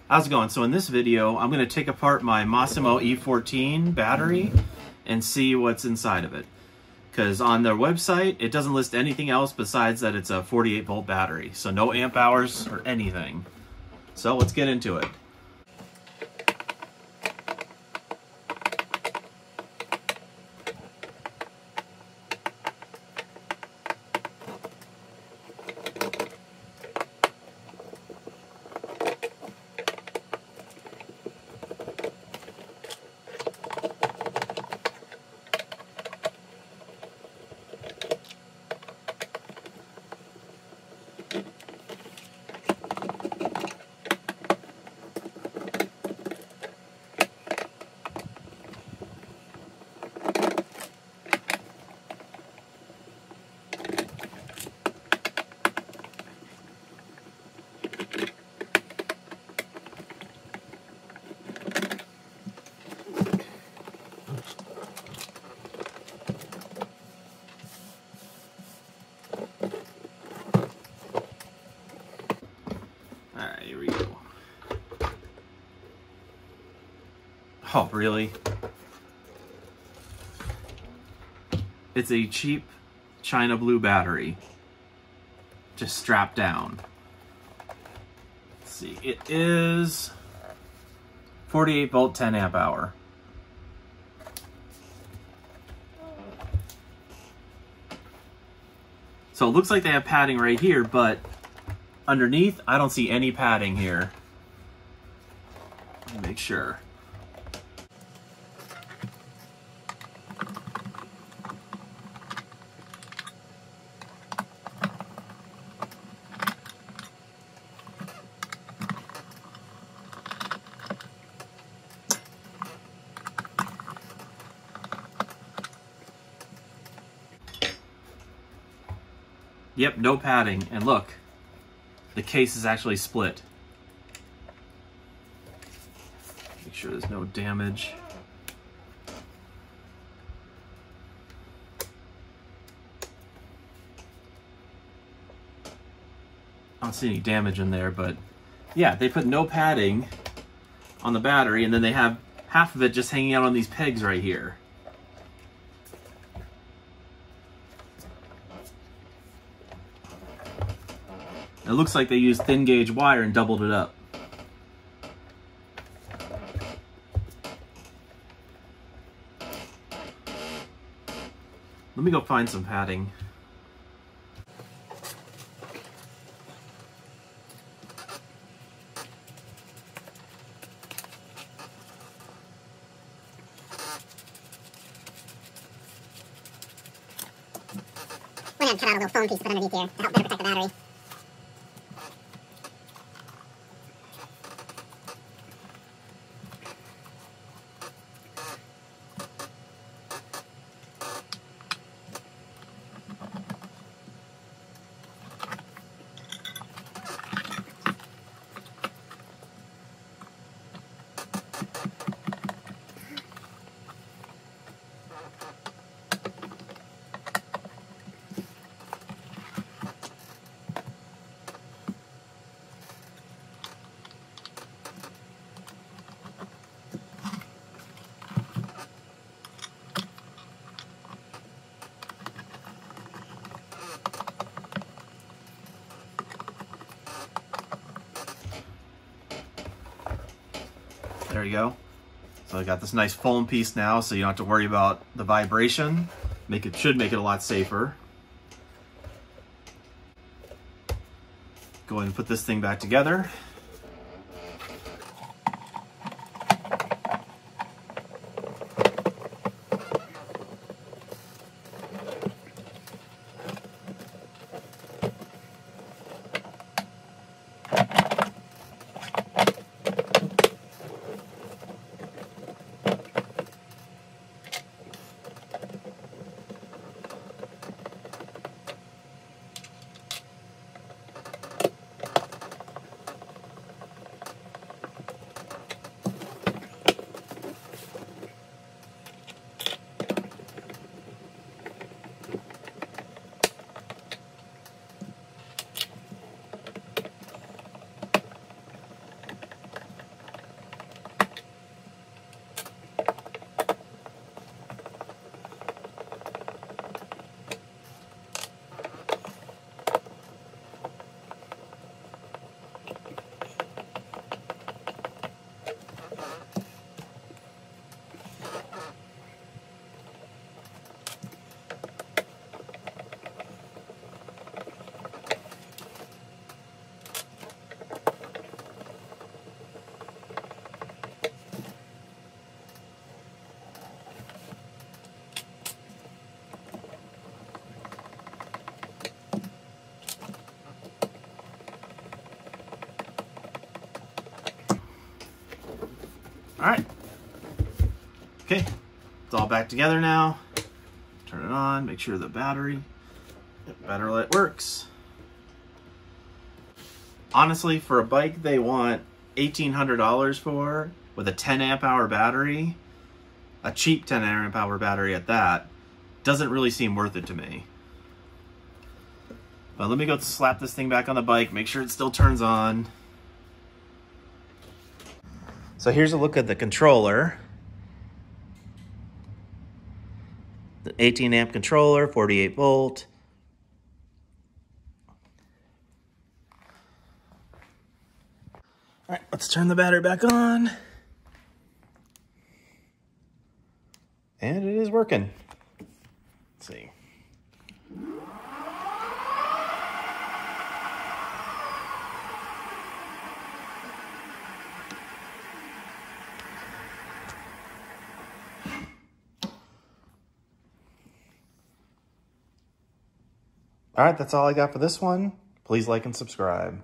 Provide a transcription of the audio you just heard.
How's it going? So in this video, I'm going to take apart my Massimo e-14 battery and see what's inside of it. Because on their website, it doesn't list anything else besides that it's a 48 volt battery. So no amp hours or anything. So let's get into it. Alright, here we go. Oh, really? It's a cheap China blue battery. Just strapped down. Let's see, it is 48 volt, 10 amp hour. So it looks like they have padding right here, but underneath, I don't see any padding here. Let me make sure. Yep, no padding. And look, the case is actually split. Make sure there's no damage. I don't see any damage in there, but yeah, they put no padding on the battery, and then they have half of it just hanging out on these pegs right here. It looks like they used thin gauge wire and doubled it up. Let me go find some padding. We're gonna cut out a little foam piece to put underneath here to help better protect the battery. There you go. So I got this nice foam piece now, so you don't have to worry about the vibration. Should make it a lot safer. Go ahead and put this thing back together. All right. Okay, it's all back together now. Turn it on, make sure the battery light works. Honestly, for a bike they want $1,800 for, with a 10 amp hour battery, a cheap 10 amp hour battery at that, doesn't really seem worth it to me. But let me go slap this thing back on the bike, make sure it still turns on. So here's a look at the controller. The 18 amp controller, 48 volt. All right, let's turn the battery back on. And it is working. Let's see. All right, that's all I got for this one. Please like and subscribe.